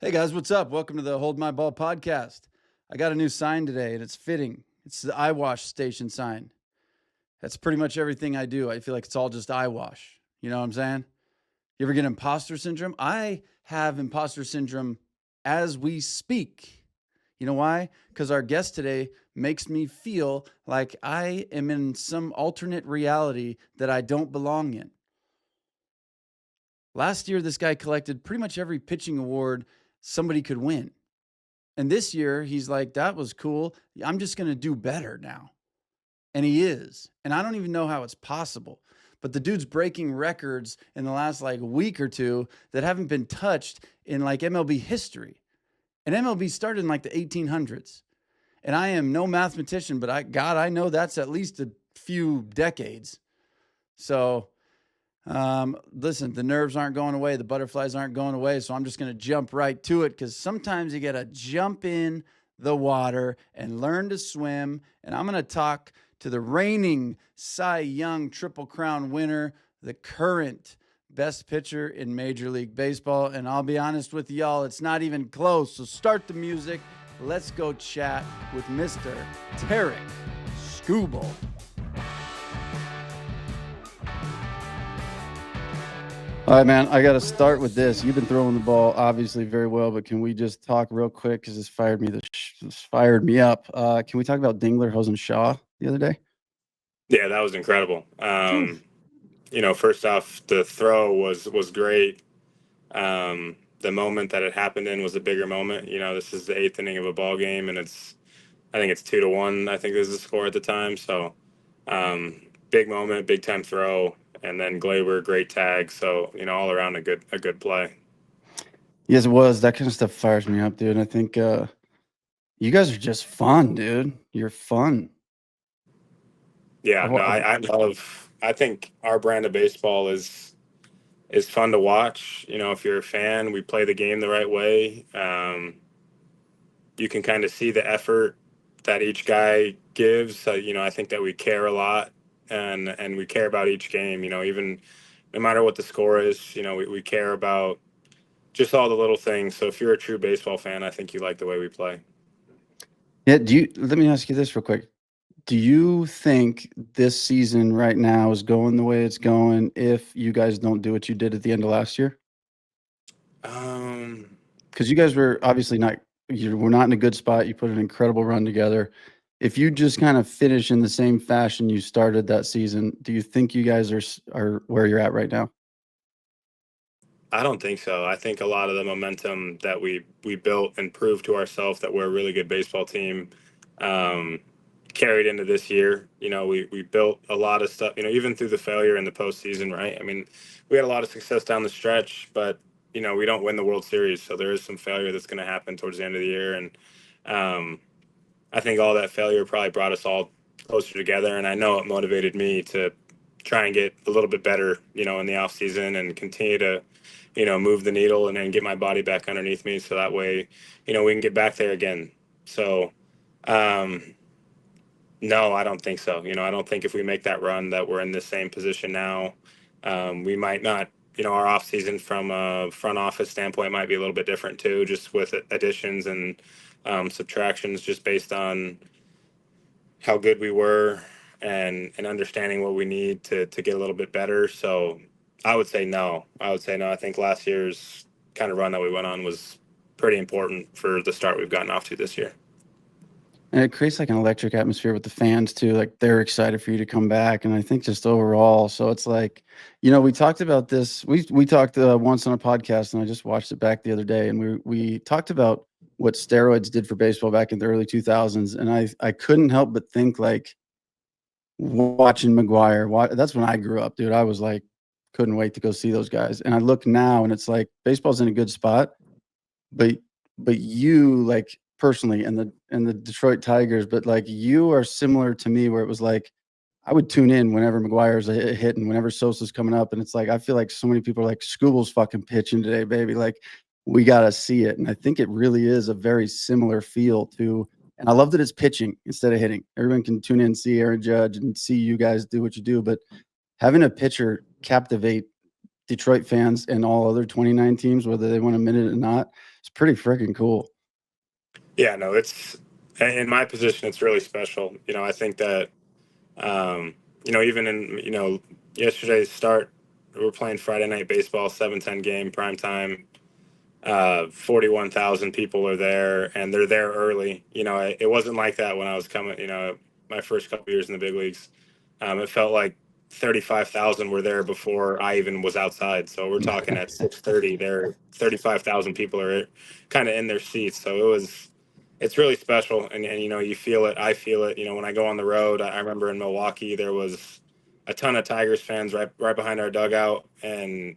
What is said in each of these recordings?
Hey guys, what's up? Welcome to the Hold My Ball podcast. I got a new sign today and it's fitting. It's the eye wash station sign. That's pretty much everything I do. I feel like it's all just eye wash. You know what I'm saying? You ever get imposter syndrome? I have imposter syndrome as we speak. You know why? Because our guest today makes me feel like I am in some alternate reality that I don't belong in. Last year, this guy collected pretty much every pitching award somebody could win. And this year, he's like, that was cool. I'm just going to do better now. And he is. And I don't even know how it's possible. But the dude's breaking records in the last like week or two that haven't been touched in like MLB history. And MLB started in like the 1800s. And I am no mathematician, but I know that's at least a few decades. So listen, the nerves aren't going away. The butterflies aren't going away. So I'm just going to jump right to it because sometimes you got to jump in the water and learn to swim. And I'm going to talk to the reigning Cy Young Triple Crown winner, the current best pitcher in Major League Baseball. And I'll be honest with y'all, it's not even close. So start the music. Let's go chat with Mr. Tarik Skubal. All right, man, I got to start with this. You've been throwing the ball obviously very well, but can we just talk real quick because this fired me up. Can we talk about Dingler Hosen Shaw the other day? Yeah, that was incredible. First off, the throw was great. The moment that it happened in was a bigger moment. This is the eighth inning of a ball game, and I think it's 2-1. I think this is the score at the time. So, big moment, big time throw, and then Glaber, great tag. So, all around a good play. Yes, it was. That kind of stuff fires me up, dude. And I think you guys are just fun, dude. You're fun. Yeah, no, I think our brand of baseball is fun to watch. If you're a fan, we play the game the right way. You can kind of see the effort that each guy gives. I think that we care a lot and we care about each game, even no matter what the score is, we care about just all the little things. So if you're a true baseball fan, I think you like the way we play. Yeah. Let me ask you this real quick. Do you think this season right now is going the way it's going if you guys don't do what you did at the end of last year? Because you guys were obviously we're not in a good spot. You put an incredible run together. If you just kind of finish in the same fashion you started that season, do you think you guys are where you're at right now? I don't think so. I think a lot of the momentum that we built and proved to ourselves that we're a really good baseball team carried into this year. We built a lot of stuff, even through the failure in the postseason, right? I mean, we had a lot of success down the stretch, but, we don't win the World Series. So there is some failure that's going to happen towards the end of the year. And I think all that failure probably brought us all closer together. And I know it motivated me to try and get a little bit better, in the off season and continue to, move the needle and then get my body back underneath me. So that way, we can get back there again. So, no, I don't think so. I don't think if we make that run that we're in the same position now. We might not, our off season from a front office standpoint might be a little bit different too, just with additions and subtractions, just based on how good we were and understanding what we need to get a little bit better. So I would say no. I think last year's kind of run that we went on was pretty important for the start we've gotten off to this year. And it creates like an electric atmosphere with the fans too. Like they're excited for you to come back. And I think just overall, so it's like, we talked about this. We talked once on a podcast, and I just watched it back the other day. And we talked about what steroids did for baseball back in the early 2000s. And I couldn't help but think like watching McGuire. That's when I grew up, dude. I was like, couldn't wait to go see those guys. And I look now, and it's like baseball's in a good spot, but you like personally and the Detroit Tigers, but like you are similar to me where it was like I would tune in whenever McGuire's a hit and whenever Sosa's coming up, and it's like I feel like so many people are like Skubal's fucking pitching today, baby. Like we gotta see it, and I think it really is a very similar feel to. And I love that it's pitching instead of hitting. Everyone can tune in and see Aaron Judge and see you guys do what you do, but having a pitcher captivate Detroit fans and all other 29 teams, whether they want to admit it or not, It's pretty freaking cool. Yeah, no, it's in my position, it's really special. I think that, even in, yesterday's start, we were playing Friday night baseball, 7:10 game, prime time. 41,000 people are there, and they're there early. It wasn't like that when I was coming, my first couple years in the big leagues. It felt like 35,000 were there before I even was outside. So we're talking at 6:30, there 35,000 people are kind of in their seats. So it's really special, and you feel it. I feel it. When I go on the road, I remember in Milwaukee there was a ton of Tigers fans right behind our dugout, and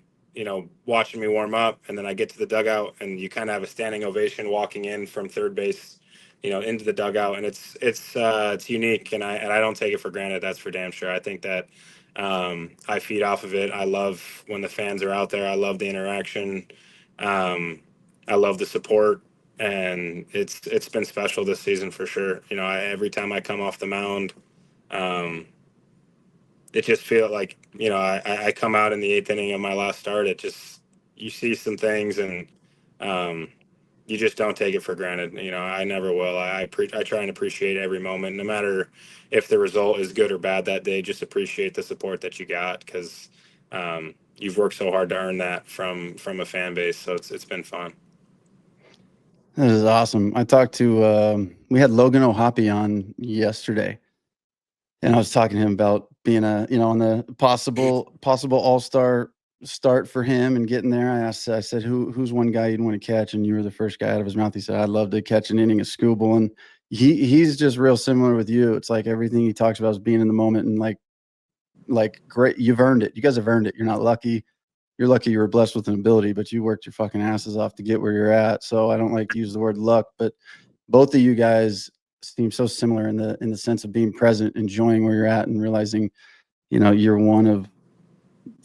watching me warm up, and then I get to the dugout, and you kind of have a standing ovation walking in from third base, into the dugout, and it's unique, and I don't take it for granted. That's for damn sure. I think that I feed off of it. I love when the fans are out there. I love the interaction. Um, I love the support, and it's been special this season for sure. Every time I come off the mound. Um, it just feel like I come out in the eighth inning of my last start. It just you see some things, and um, you just don't take it for granted. I never will. I try and appreciate every moment, no matter if the result is good or bad that day. Just appreciate the support that you got, because you've worked so hard to earn that from a fan base. So it's been fun. That is awesome. I talked to we had Logan O'Hoppy on yesterday, and I was talking to him about being on the possible all-star start for him and getting there. I said, who's one guy you'd want to catch? And you were the first guy out of his mouth. He said, I'd love to catch an inning of Skubal. And he's just real similar with you. It's like everything he talks about is being in the moment, and like great. You've earned it. You guys have earned it. You're not lucky. You're lucky you were blessed with an ability, but you worked your fucking asses off to get where you're at. So I don't like to use the word luck, but both of you guys seem so similar in the sense of being present, enjoying where you're at, and realizing, you're one of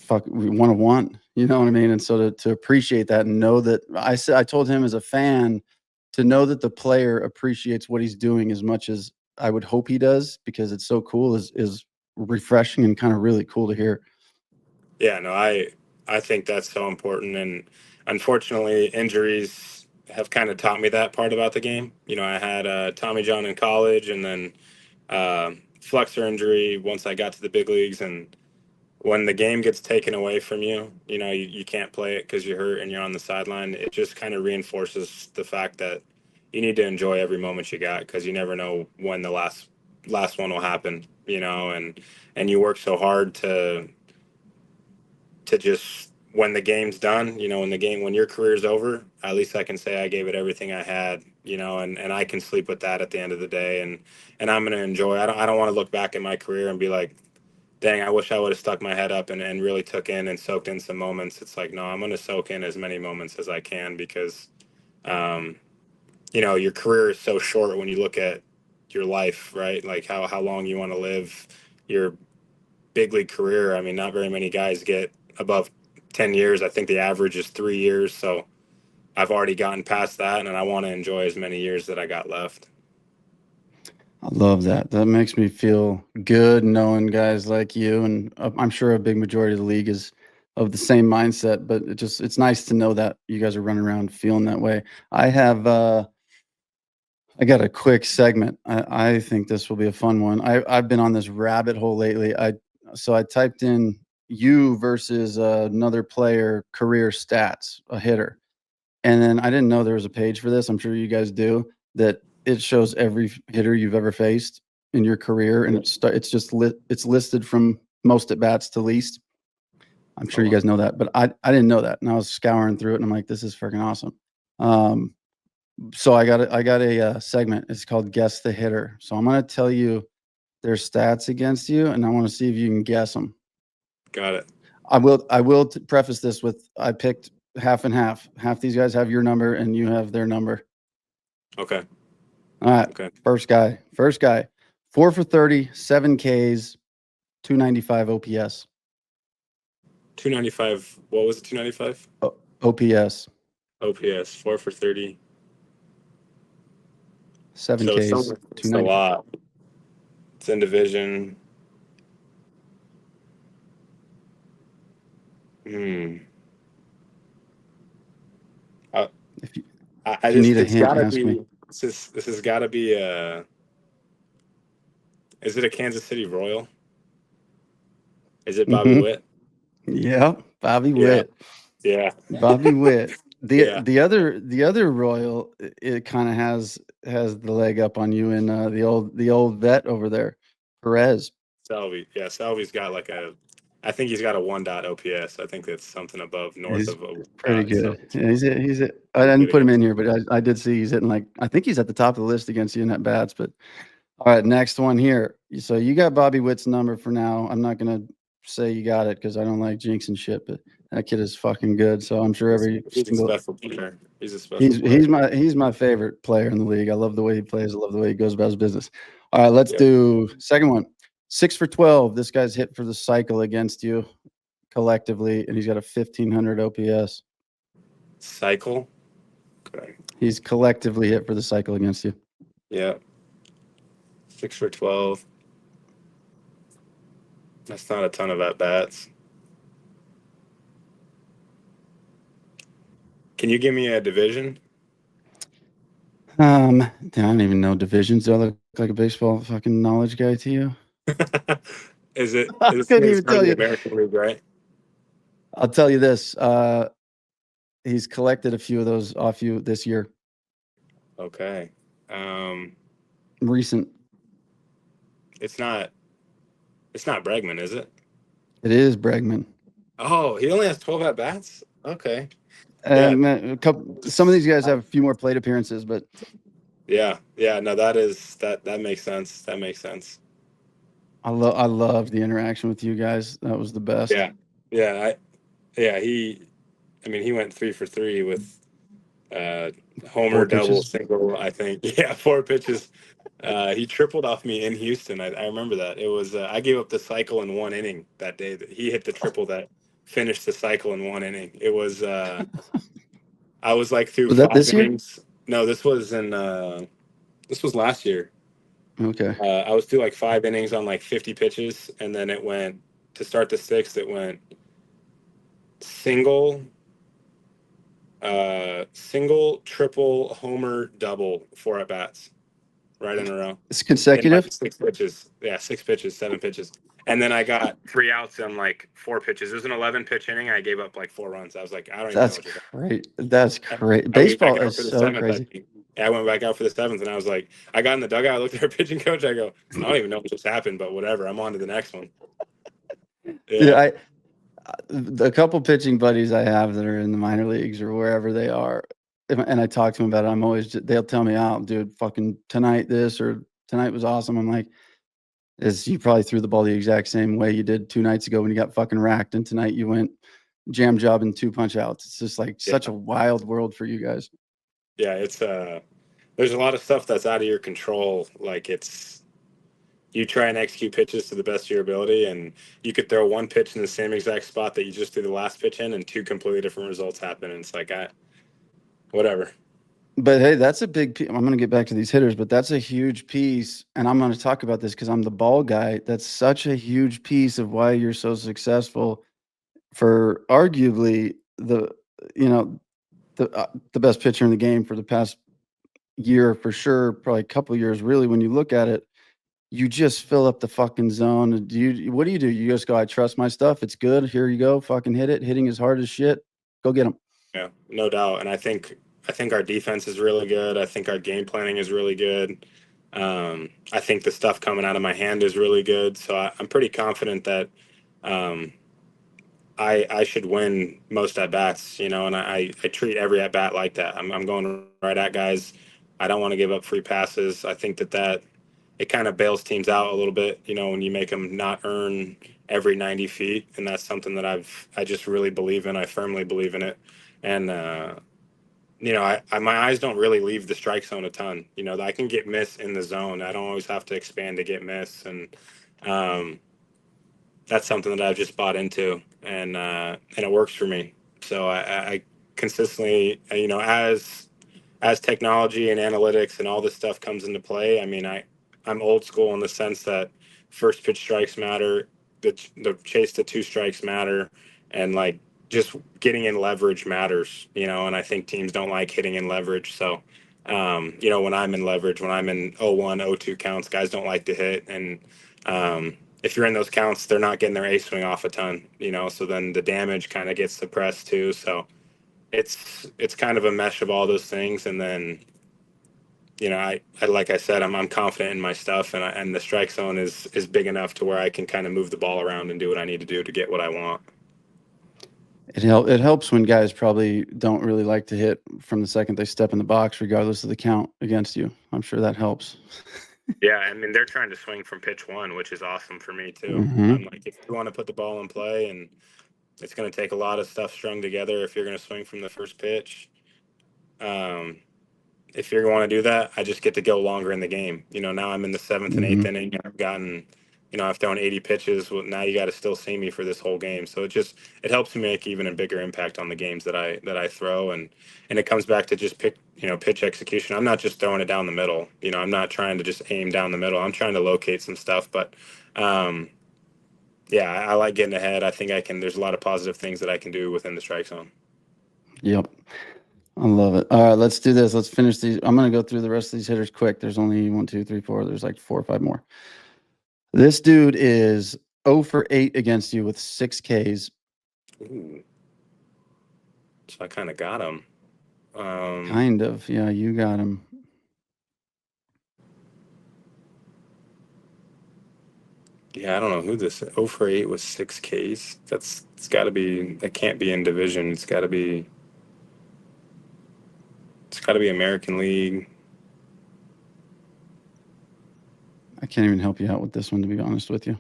one. You know what I mean? And so to appreciate that and know that I told him as a fan to know that the player appreciates what he's doing as much as I would hope he does, because it's so cool, is refreshing and kind of really cool to hear. Yeah, no, I think that's so important, and unfortunately, injuries have kind of taught me that part about the game. I had Tommy John in college, and then flexor injury once I got to the big leagues. And when the game gets taken away from you, you can't play it because you're hurt and you're on the sideline. It just kind of reinforces the fact that you need to enjoy every moment you got, because you never know when the last one will happen. And you work so hard to just, when the game's done, when your career's over, at least I can say I gave it everything I had, and I can sleep with that at the end of the day. And I'm going to enjoy. I don't want to look back at my career and be like, dang, I wish I would have stuck my head up and really took in and soaked in some moments. It's like, no, I'm going to soak in as many moments as I can, because um, your career is so short when you look at your life, right? Like how long you want to live your big league career. I mean, not very many guys get above 10 years. I think the average is 3 years. So I've already gotten past that, and I want to enjoy as many years that I got left. I love that. That makes me feel good knowing guys like you, and I'm sure a big majority of the league is of the same mindset. But it's nice to know that you guys are running around feeling that way. I have I got a quick segment. I think this will be a fun one. I've been on this rabbit hole lately. I typed in you versus another player career stats, a hitter. And then I didn't know there was a page for this. I'm sure you guys do, that it shows every hitter you've ever faced in your career, and it's just it's listed from most at bats to least. I'm sure you guys know that, but I didn't know that, and I was scouring through it, and I'm like, this is freaking awesome. Um, so I got a segment. It's called Guess the Hitter. So I'm gonna tell you their stats against you, and I want to see if you can guess them. Got it. I will preface this with I picked half and half. Half these guys have your number, and you have their number. Okay. All right. Okay. First guy. 4 for 30, 7 Ks, 295 OPS. 295. What was it? 295? OPS, OPS, 4 for 30. 7 So it's Ks, it's a 295. lot. It's in division. Hmm. Uh, If you If you need a It's hint, gotta ask me. be this has gotta be is it a Kansas City Royal? Is it Bobby Hmm. Witt? Yeah, Bobby Yeah, Witt. yeah, Bobby Witt. The yeah. the other Royal, it kind of has the leg up on you in the old vet over there, Perez. Salvi, yeah, Salvi's got like I think he's got a 1 OPS. I think that's something above north He's of a 1 pretty So good. Yeah, I pretty didn't good put him against in him. here, but I did see he's hitting, like, I think he's at the top of the list against you in at bats. But all right, next one here. So you got Bobby Witt's number for now. I'm not gonna say you got it because I don't like jinxing shit, but that kid is fucking good. So I'm sure every He's a single special player. He's a special he's player. he's my favorite player in the league. I love the way he plays. I love the way he goes about his business. All right, let's Yep. do second one. 6 for 12. This guy's hit for the cycle against you collectively, and he's got a 1500 OPS. Cycle. Okay. He's collectively hit for the cycle against you. Yeah. 6 for 12. That's not a ton of at bats. Can you give me a division? I don't even know divisions. Do I look like a baseball fucking knowledge guy to you? Is it I is couldn't this even part of tell the you. American League, right? I'll tell you this. He's collected a few of those off you this year. Okay. Um, Recent. it's not Bregman, is it? It is Bregman. Oh, he only has 12 at bats? Okay. Yeah. Some of these guys have a few more plate appearances, but Yeah. Yeah. No, that makes sense. That makes sense. I love the interaction with you guys. That was the best. Yeah. Yeah. Yeah. I mean, he went 3 for 3 with uh, homer, Four double, pitches. single, I think. Yeah. 4 pitches. He tripled off me in Houston. I remember that. It was, I gave up the cycle in 1 inning that day that he hit the triple that finished the cycle in 1 inning. It was, I was like through Was that five this year? innings. No, this was last year. Okay. I was through like 5 innings on like 50 pitches, and then it went to start the sixth. It went single, single, triple, homer, double, 4 at bats, right in a row. It's In like consecutive. 6 pitches. Yeah, 6 pitches, 7 pitches. And then I got 3 outs on like 4 pitches. It was an 11 pitch inning. I gave up like 4 runs. I was like, I don't even know That's what just great. That's happened. great. I went back Baseball out is for the so seventh, I crazy. think. Yeah, I went back out for the seventh, and I was like, I got in the dugout. I looked at our pitching coach. I go, I don't even know what just happened, but whatever. I'm on to the next one. Dude, Yeah. a couple pitching buddies I have that are in the minor leagues or wherever they are, and I talk to them about it. They'll tell me, "Oh, dude, fucking tonight this or tonight was awesome." I'm like, "Is you probably threw the ball the exact same way you did 2 nights ago when you got fucking racked, and tonight you went jam job and 2 punch outs." It's just like Yeah. such a wild world for you guys. Yeah. It's, there's a lot of stuff that's out of your control. Like you try and execute pitches to the best of your ability, and you could throw one pitch in the same exact spot that you just threw the last pitch in, and two completely different results happen. And it's like, whatever. But hey, that's a big piece. I'm going to get back to these hitters, but that's a huge piece. And I'm going to talk about this because I'm the ball guy. That's such a huge piece of why you're so successful for arguably you know, the best pitcher in the game for the past year for sure, probably a couple years. Really, when you look at it, you just fill up the fucking zone. What do? You just go, I trust my stuff. It's good. Here you go. Fucking hit it. Hitting is hard as shit. Go get them. Yeah, no doubt. And I think our defense is really good. I think our game planning is really good. I think the stuff coming out of my hand is really good. So I'm pretty confident that um, I should win most at bats, and I treat every at bat like that. I'm going right at guys. I don't want to give up free passes. I think that it kind of bails teams out a little bit, when you make them not earn every 90 feet. And that's something that I just really believe in. I firmly believe in it. And, my eyes don't really leave the strike zone a ton. I can get miss in the zone. I don't always have to expand to get miss. And, that's something that I've just bought into, and it works for me. So I consistently, as technology and analytics and all this stuff comes into play. I mean, I'm old school in the sense that first pitch strikes matter, the chase to two strikes matter, and like just getting in leverage matters, and I think teams don't like hitting in leverage. So, when I'm in leverage, when I'm in 0-1, 0-2 counts, guys don't like to hit. And if you're in those counts, they're not getting their A swing off a ton, so then the damage kind of gets suppressed too. So it's kind of a mesh of all those things. And then, I like I said, I'm confident in my stuff, and the strike zone is big enough to where I can kind of move the ball around and do what I need to do to get what I want. It helps when guys probably don't really like to hit from the second they step in the box, regardless of the count against you. I'm sure that helps. Yeah, I mean, they're trying to swing from pitch one, which is awesome for me too. Mm-hmm. I'm like, if you want to put the ball in play, and it's going to take a lot of stuff strung together if you're going to swing from the first pitch. Um, if you're going to do that, I just get to go longer in the game. Now I'm in the 7th and 8th inning, and I've gotten, I've thrown 80 pitches. Well, now you got to still see me for this whole game. So it helps me make even a bigger impact on the games that I throw, and it comes back to just pitch execution. I'm not just throwing it down the middle. I'm not trying to just aim down the middle. I'm trying to locate some stuff, but yeah, I like getting ahead. I think I can. There's a lot of positive things that I can do within the strike zone. Yep. I love it. All right, let's do this. Let's finish these. I'm going to go through the rest of these hitters quick. There's only 1, 2, 3, 4. There's like 4 or 5 more. This dude is 0 for 8 against you with 6 Ks. Ooh. So I kind of got him. Kind of. Yeah, you got him. Yeah, I don't know who this 0 for 8 with 6 Ks. It's got to be. That can't be in division. It's got to be American League. I can't even help you out with this one, to be honest with you.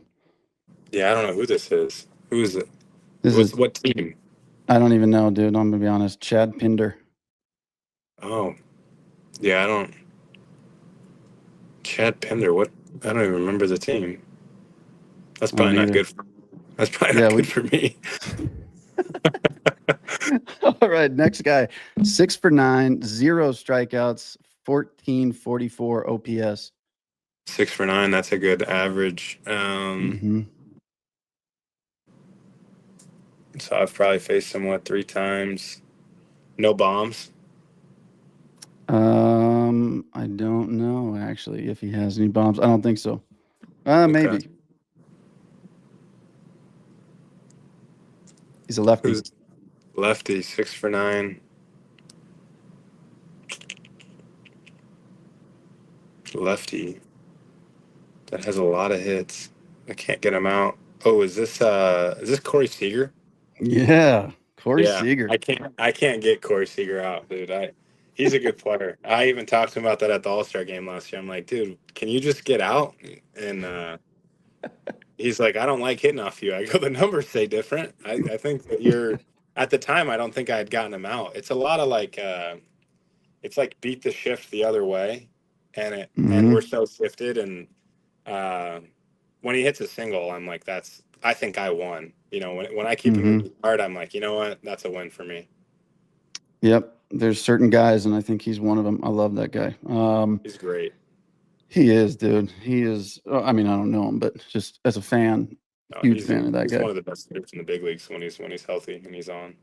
Yeah, I don't know who this is. Who is it? What team? I don't even know, dude. I'm going to be honest. Chad Pinder. Oh, yeah, I don't. Chad Pinder. What? I don't even remember the team. That's probably not good. That's probably not good for me. All right, next guy. 6 for 9, 0 strikeouts, 1444 OPS. 6 for 9. That's a good average. So I've probably faced him 3 times. No bombs. I don't know actually if he has any bombs. I don't think so. Maybe. Okay. He's a lefty. Who's lefty? 6 for 9. Lefty. That has a lot of hits. I can't get him out. Oh, is this Corey Seager? Yeah, Corey Seager. I can't get Corey Seager out, dude. He's a good player. I even talked to him about that at the All-Star game last year. I'm like, dude, can you just get out? And he's like, I don't like hitting off you. I go, the numbers say different. I think that you're at the time. I don't think I had gotten him out. It's a lot of it's like beat the shift the other way, and we're so shifted. And when he hits a single, I'm like, I think I won. When I keep him hard, I'm like, you know what, that's a win for me. Yep, there's certain guys, and I think he's one of them. I love that guy. He's great. He is, dude. He is. I mean, I don't know him, but just as a fan, huge fan of that guy. He's one of the best hitters in the big leagues when he's healthy and he's on.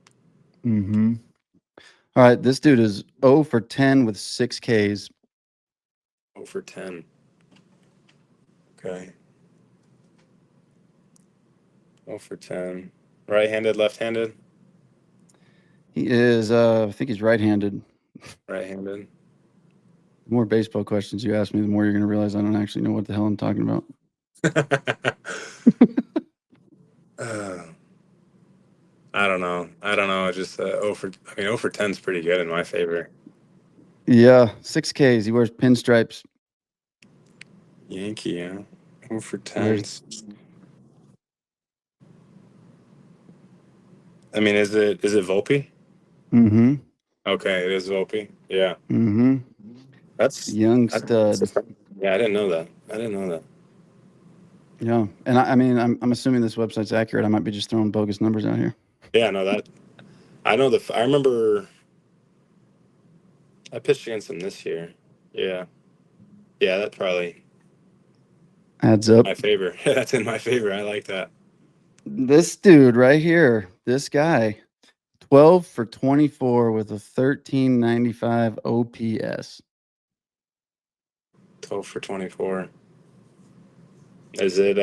All right, this dude is 0 for 10 with 6 Ks. 0 for 10. Okay. 0 for 10. Right-handed, left-handed? He is, I think he's right-handed. Right-handed. The more baseball questions you ask me, the more you're going to realize I don't actually know what the hell I'm talking about. I don't know. Just 0 for 10 is pretty good in my favor. Yeah, 6 Ks. He wears pinstripes. Yankee, yeah. 0 for 10. I mean, is it Volpe? Okay, it is Volpe. Yeah. That's young stud. Yeah, I didn't know that. Yeah, and I mean, I'm assuming this website's accurate. I might be just throwing bogus numbers out here. Yeah, no, I know I remember I pitched against him this year. Yeah, that probably adds up. My favor. That's in my favor. I like that. This dude right here, this guy, 12 for 24 with a 1395 OPS. 12 for 24. Is it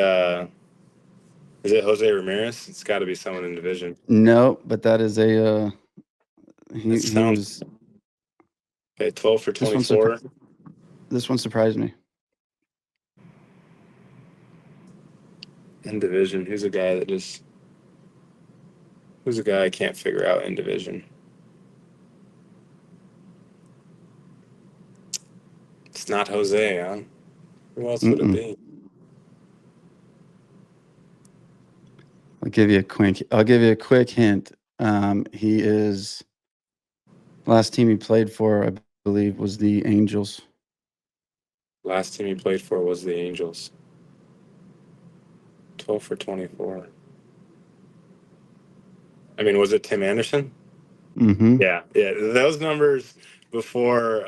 Jose Ramirez? It's got to be someone in division. No, but that is a he Sounds was okay. 12 for this one 24. this one surprised me. In division, who's a guy I can't figure out in division? It's not Jose, huh? Who else would it be? I'll give you a quick hint. He is last team he played for, I believe, was the Angels. Last team he played for was the Angels. 12 for 24. I mean, was it Tim Anderson? Mm-hmm. Yeah. Those numbers before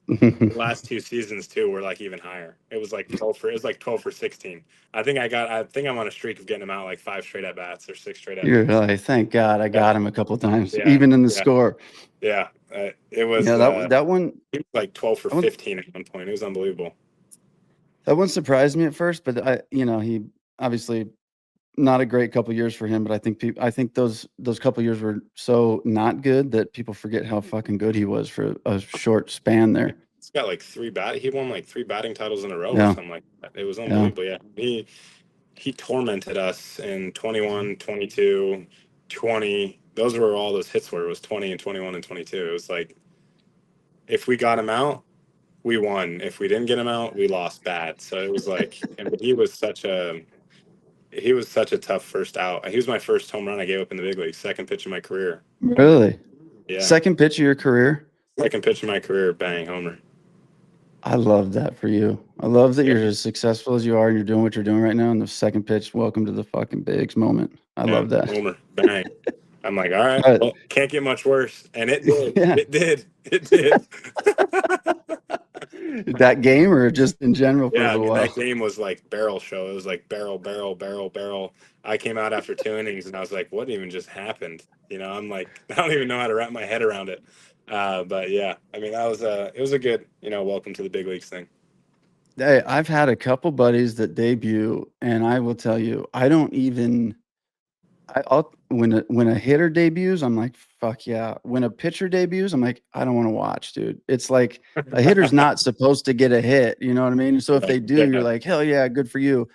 the last two seasons too were like even higher. It was like 12 for 16. I think I'm on a streak of getting him out like 5 straight at bats or 6 straight at You're bats. like, thank God I got him a couple times, Yeah. even in the Yeah. score. Yeah. It was Yeah, that one he was like 12 for 15 at one point. It was unbelievable. That one surprised me at first, but he obviously not a great couple years for him, but I think those couple years were so not good that people forget how fucking good he was for a short span there. He's got like he won like 3 batting titles in a row or Yeah. something like that. It was unbelievable. Yeah. He tormented us in 21, 22, 20. Those were all those hits were. It was 20 and 21 and 22. It was like if we got him out, we won. If we didn't get him out, we lost bad. So it was like but he was such a tough first out. He was my first home run I gave up in the big leagues, second pitch of my career. Really? Yeah. Second pitch of your career? Second pitch of my career, bang, homer. I love that for you. I love that you're as successful as you are and you're doing what you're doing right now. And the second pitch, welcome to the fucking bigs moment. I love that. Homer, bang. I'm like, all right, well, can't get much worse. And it did. Yeah. It did. That game or just in general for a little while? That game was like barrel show. It was like barrel, barrel, barrel, barrel. I came out after 2 innings and I was like, what even just happened? I'm like, I don't even know how to wrap my head around it. But yeah, I mean, it was a good, welcome to the big leagues thing. Hey, I've had a couple buddies that debut, and I will tell you, I don't even. I'll when a hitter debuts, I'm like, fuck yeah. When a pitcher debuts, I'm like, I don't want to watch, dude. It's like a hitter's not supposed to get a hit. You know what I mean? So if they do, you're like, hell yeah, good for you.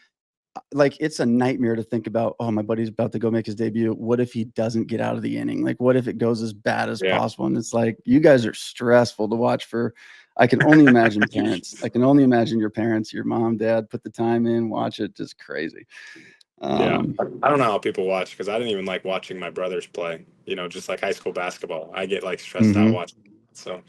Like it's a nightmare to think about. Oh, my buddy's about to go make his debut. What if he doesn't get out of the inning? Like, what if it goes as bad as possible? And it's like, you guys are stressful to watch for. I can only imagine parents. I can only imagine your parents, your mom, dad, put the time in, watch it. Just crazy. I don't know how people watch because I didn't even like watching my brothers play. Just like high school basketball, I get like stressed out watching. So,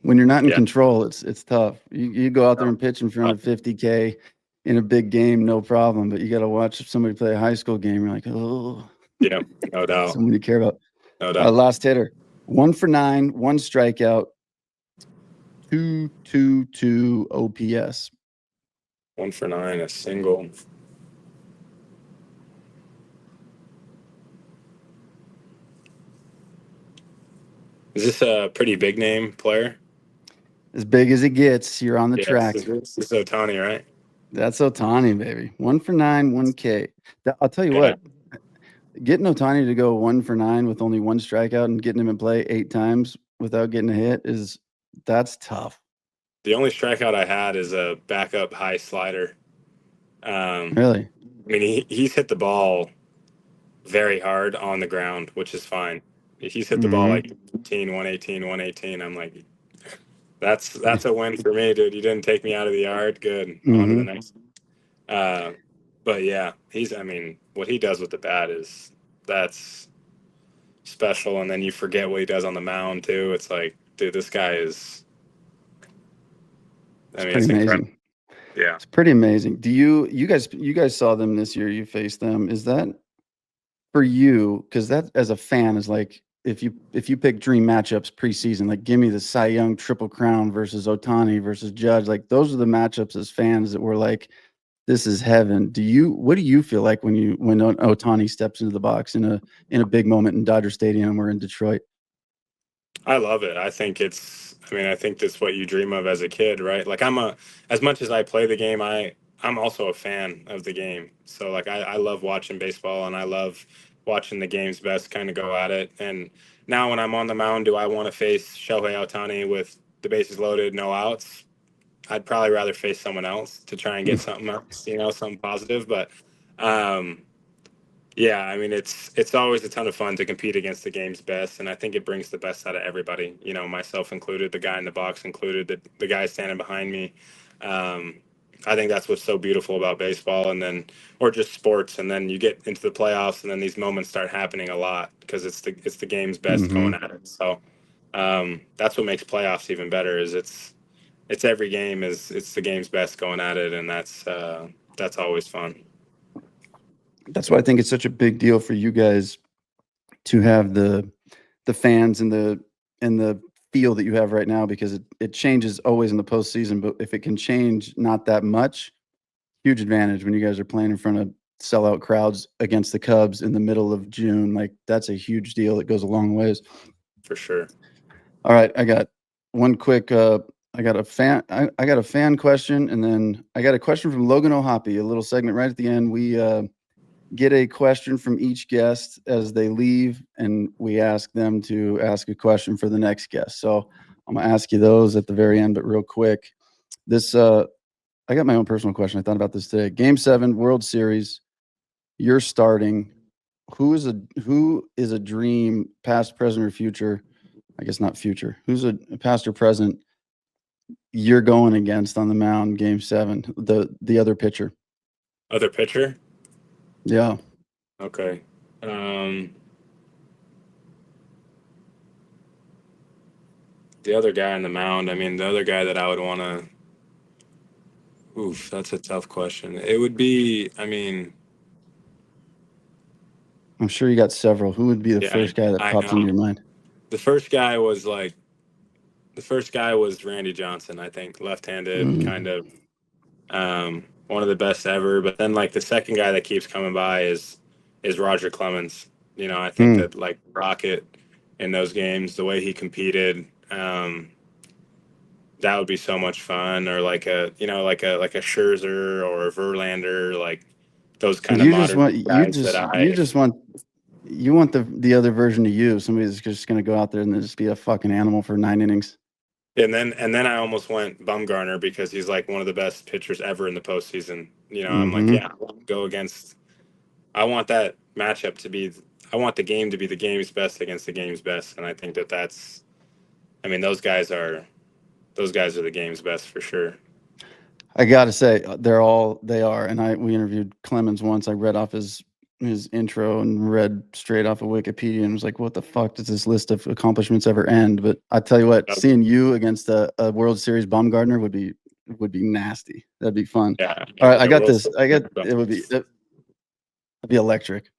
when you're not in control, it's tough. You go out there and pitch in front of 50K in a big game, no problem. But you got to watch somebody play a high school game. You're like, oh, yeah, no doubt. Someone you care about. No doubt. Last hitter, 1 for 9, 1 strikeout, 222 OPS. 1 for 9, a single. Is this a pretty big name player? As big as it gets. You're on the track. This is Ohtani, right? That's Ohtani, baby. 1 for 9, 1K. I'll tell you what. Getting Ohtani to go 1 for 9 with only 1 strikeout and getting him in play 8 times without getting a hit that's tough. The only strikeout I had is a backup high slider. Really? I mean, he's hit the ball very hard on the ground, which is fine. He's hit the ball like 118, 118. I'm like, that's a win for me, dude. You didn't take me out of the yard. Good. On to the next. But yeah, what he does with the bat that's special. And then you forget what he does on the mound too. It's like, dude, this guy is. It's amazing. Incredible. Yeah, it's pretty amazing. Do you guys saw them this year? You faced them. Is that for you? Because that as a fan is like if you pick dream matchups preseason, like give me the Cy Young Triple Crown versus Ohtani versus Judge. Like those are the matchups as fans that we're like, This is heaven. What do you feel like when Otani steps into the box in a big moment in Dodger Stadium or in Detroit? I love it. I think that's what you dream of as a kid, right? Like as much as I play the game, I'm also a fan of the game. So like I love watching baseball and I love watching the game's best kind of go at it. And now when I'm on the mound, do I want to face Shohei Ohtani with the bases loaded, no outs? I'd probably rather face someone else to try and get something else, something positive. But um, yeah, I mean it's always a ton of fun to compete against the game's best, and I think it brings the best out of everybody. Myself included, the guy in the box included, the guy standing behind me. Um, I think that's what's so beautiful about baseball, and then or just sports, and then you get into the playoffs, and then these moments start happening a lot because it's the game's best going Mhm. at it. So that's what makes playoffs even better. Is it's every game is it's the game's best going at it, and that's always fun. That's why I think it's such a big deal for you guys to have the fans and the feel that you have right now because it changes always in the postseason. But if it can change not that much, huge advantage when you guys are playing in front of sellout crowds against the Cubs in the middle of June. Like that's a huge deal. It goes a long ways. For sure. All right, I got one quick. I got a fan. I got a fan question, and then I got a question from Logan O'Hoppy. A little segment right at the end. We get a question from each guest as they leave, and we ask them to ask a question for the next guest. So I'm gonna ask you those at the very end, but real quick. This I got my own personal question. I thought about this today. Game 7, World Series. You're starting. Who is a dream, past, present, or future? I guess not future. Who's a past or present you're going against on the mound, Game 7? The other pitcher. Other pitcher? Yeah. Okay. Um, the other guy on the mound, I mean, the other guy that I would want to. Oof, that's a tough question. It would be, I mean, I'm sure you got several. Who would be the yeah, first guy that I pops into know. your mind? The first guy was like, the first guy was Randy Johnson, I think, left-handed, kind Mm. of one of the best ever. But then, like, the second guy that keeps coming by is Roger Clemens. I think Mm. that like Rocket in those games, the way he competed, that would be so much fun. Or like a Scherzer or a Verlander, like those kind of modern guys that You I. just want you want the other version of you, somebody that's just gonna go out there and just be a fucking animal for 9 innings. And then I almost went Bumgarner because he's like one of the best pitchers ever in the postseason. I'm like, Mhm. yeah, I want to go against. I want that matchup to be. I want the game to be the game's best against the game's best, and I think that that's. I mean, those guys are the game's best for sure. I gotta say, they are, and we interviewed Clemens once. I read off his intro and read straight off of Wikipedia and was like, "What the fuck does this list of accomplishments ever end?" But I tell you what, seeing you against a World Series Baumgartner would be nasty. That'd be fun. Yeah, All right, I the got World this. Series. I got it'd be electric.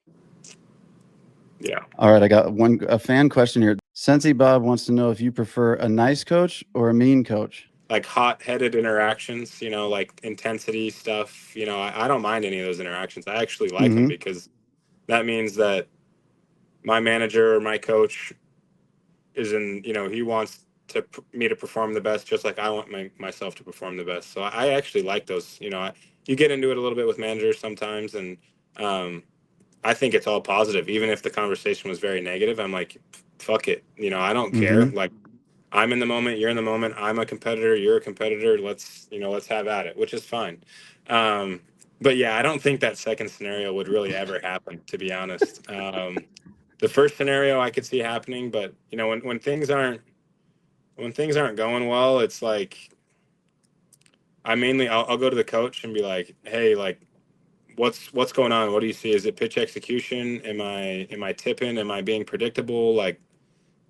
Yeah, All right, I got a fan question here. Sensi Bob wants to know if you prefer a nice coach or a mean coach. like hot-headed interactions. Like intensity stuff. I don't mind any of those interactions. I actually like them Mm-hmm. because that means that my manager or my coach is in. He wants me to perform the best, just like I want myself to perform the best. So I actually like those. You get into it a little bit with managers sometimes, and um, I think it's all positive. Even if the conversation was very negative, I'm like, fuck it. I don't care. Mm-hmm. Like, I'm in the moment, you're in the moment. I'm a competitor, you're a competitor. Let's have at it, which is fine. Um, but yeah, I don't think that second scenario would really ever happen, to be honest. The first scenario I could see happening, but when things aren't going well, it's like I'll go to the coach and be like, hey, like what's going on? What do you see? Is it pitch execution? Am I tipping? Am I being predictable? Like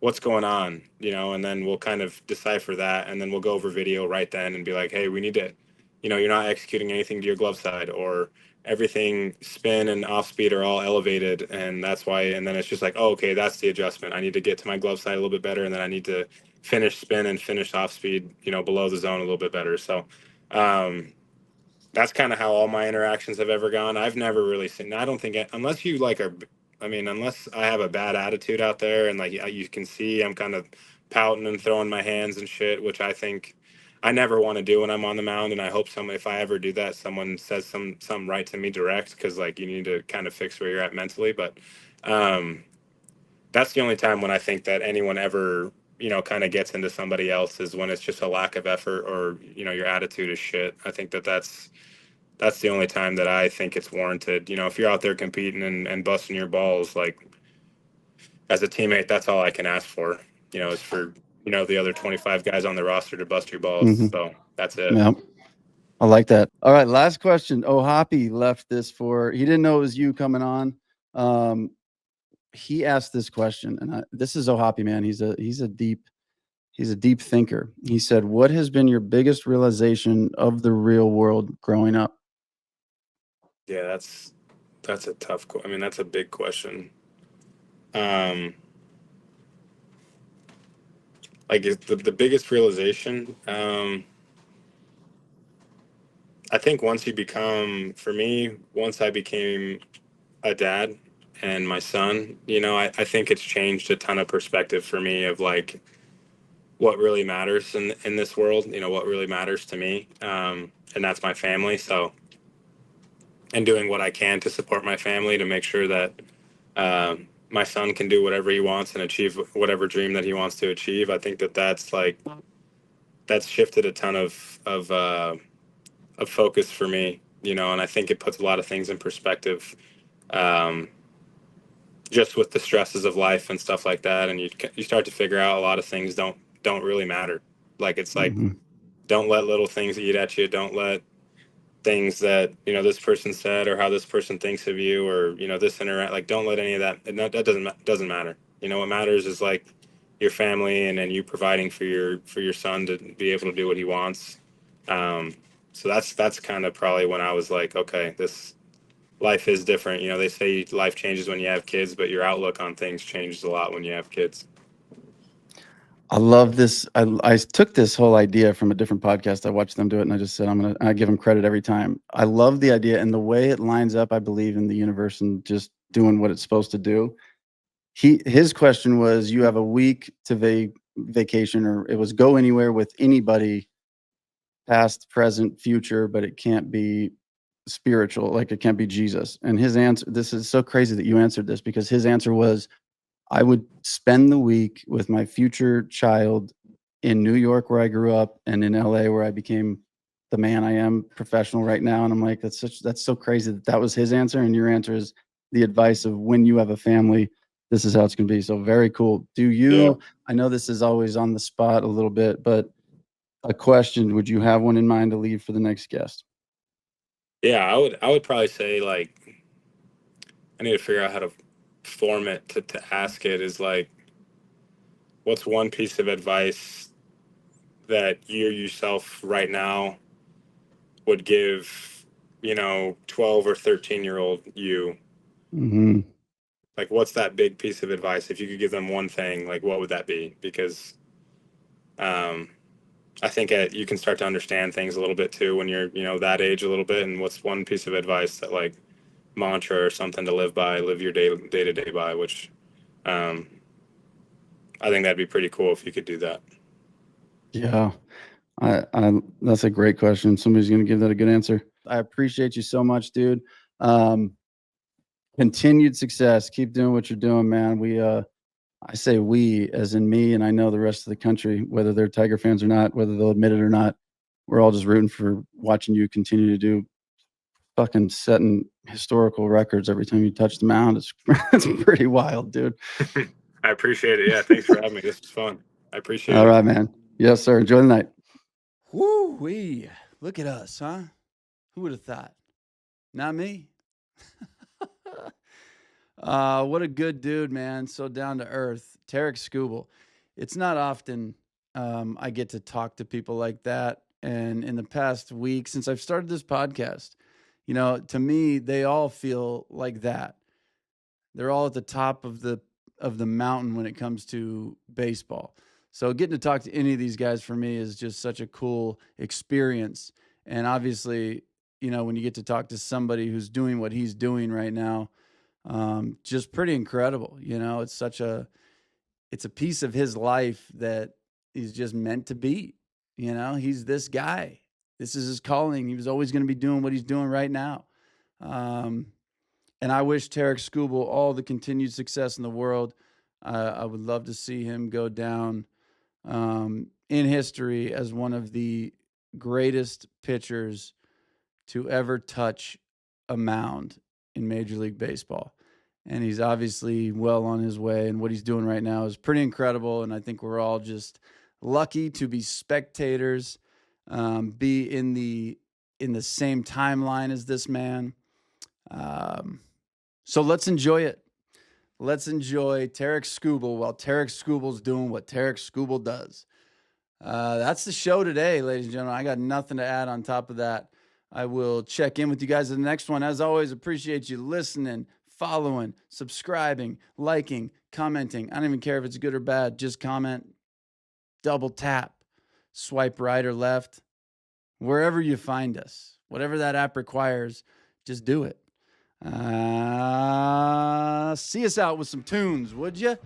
what's going on? And then we'll kind of decipher that, and then we'll go over video right then and be like, hey, we need to, you're not executing anything to your glove side, or everything spin and off speed are all elevated, and that's why. And then it's just like, oh, okay, that's the adjustment. I need to get to my glove side a little bit better, and then I need to finish spin and finish off speed, below the zone a little bit better. So, um, that's kind of how all my interactions have ever gone. I've never really seen. I don't think unless you like are. I mean, unless I have a bad attitude out there, and like you can see, I'm kind of pouting and throwing my hands and shit, which I think I never want to do when I'm on the mound. And I hope if I ever do that, someone says something right to me direct, because like you need to kind of fix where you're at mentally. But um, that's the only time when I think that anyone ever, kind of gets into somebody else, is when it's just a lack of effort, or your attitude is shit. I think that's the only time that I think it's warranted. If you're out there competing and busting your balls, like, as a teammate, that's all I can ask for, is for, the other 25 guys on the roster to bust your balls. Mm-hmm. So that's it. Yeah. I like that. All right, last question. Oh, Hoppy left this for. He didn't know it was you coming on. He asked this question, and this is Ohapi, man. He's a deep thinker. He said, "What has been your biggest realization of the real world growing up?" Yeah, that's a tough. I mean, that's a big question. Um, like, is the biggest realization. I think for me, once I became a dad and my son, I think it's changed a ton of perspective for me of like what really matters in this world, what really matters to me. And that's my family. So, and doing what I can to support my family, to make sure that my son can do whatever he wants and achieve whatever dream that he wants to achieve. I think that's shifted a ton of focus for me, and I think it puts a lot of things in perspective. Um, just with the stresses of life and stuff like that, and you start to figure out a lot of things don't really matter. Like, it's like, Mm-hmm. don't let little things eat at you. Don't let things that this person said, or how this person thinks of you, or this interact, like, don't let any of that. That doesn't matter. What matters is like your family, and then you providing for your son to be able to do what he wants. um so that's kind of probably when I was like, okay, this life is different. They say life changes when you have kids, but your outlook on things changes a lot when you have kids. I love this. I took this whole idea from a different podcast. I watched them do it, and I just said I give them credit every time. I love the idea and the way it lines up. I believe in the universe and just doing what it's supposed to do. His question was, you have a week to vacation, or it was go anywhere with anybody, past, present, future, but it can't be spiritual, like it can't be Jesus. And his answer, this is so crazy that you answered this, because his answer was, I would spend the week with my future child in New York, where I grew up, and in LA, where I became the man I am professional right now. And I'm like, that's so crazy that was his answer. And your answer is the advice of, when you have a family, this is how it's going to be. So very cool. Yeah. I know this is always on the spot a little bit, but a question, would you have one in mind to leave for the next guest? Yeah, I would probably say, like, I need to figure out how to form it to ask it, is like, what's one piece of advice that you yourself right now would give, 12 or 13-year-old you? Mm-hmm. Like, what's that big piece of advice? If you could give them one thing, like, what would that be? Because um, I think you can start to understand things a little bit too when you're, that age a little bit. And what's one piece of advice, that, like, mantra or something to live by, live your day to day by, which um, I think that'd be pretty cool if you could do that. Yeah. That's a great question. Somebody's going to give that a good answer. I appreciate you so much, dude. Continued success. Keep doing what you're doing, man. I say we, as in me, and I know the rest of the country, whether they're Tiger fans or not, whether they'll admit it or not, we're all just rooting for watching you continue to do fucking setting historical records every time you touch the mound. It's pretty wild, dude. I appreciate it. Yeah, thanks for having me. This was fun. I appreciate All it. right, man. Yes, sir. Enjoy the night. Woo wee. Look at us, huh? Who would have thought? Not me. What a good dude, man. So down to earth. Tarik Skubal. It's not often I get to talk to people like that. And in the past week, since I've started this podcast, to me, they all feel like that. They're all at the top of the mountain when it comes to baseball. So getting to talk to any of these guys for me is just such a cool experience. And obviously, when you get to talk to somebody who's doing what he's doing right now. Just pretty incredible. It's a piece of his life that he's just meant to be. He's this guy. This is his calling. He was always going to be doing what he's doing right now. And I wish Tarik Skubal all the continued success in the world. I would love to see him go down in history as one of the greatest pitchers to ever touch a mound in Major League Baseball. And he's obviously well on his way. And what he's doing right now is pretty incredible. And I think we're all just lucky to be spectators, be in the same timeline as this man. So let's enjoy it. Let's enjoy Tarik Skubal while Tarik Skubal's doing what Tarik Skubal does. That's the show today, ladies and gentlemen. I got nothing to add on top of that. I will check in with you guys in the next one. As always, appreciate you listening, following, subscribing, liking, commenting. I don't even care if it's good or bad. Just comment, double tap, swipe right or left, wherever you find us. Whatever that app requires, just do it. See us out with some tunes, would you?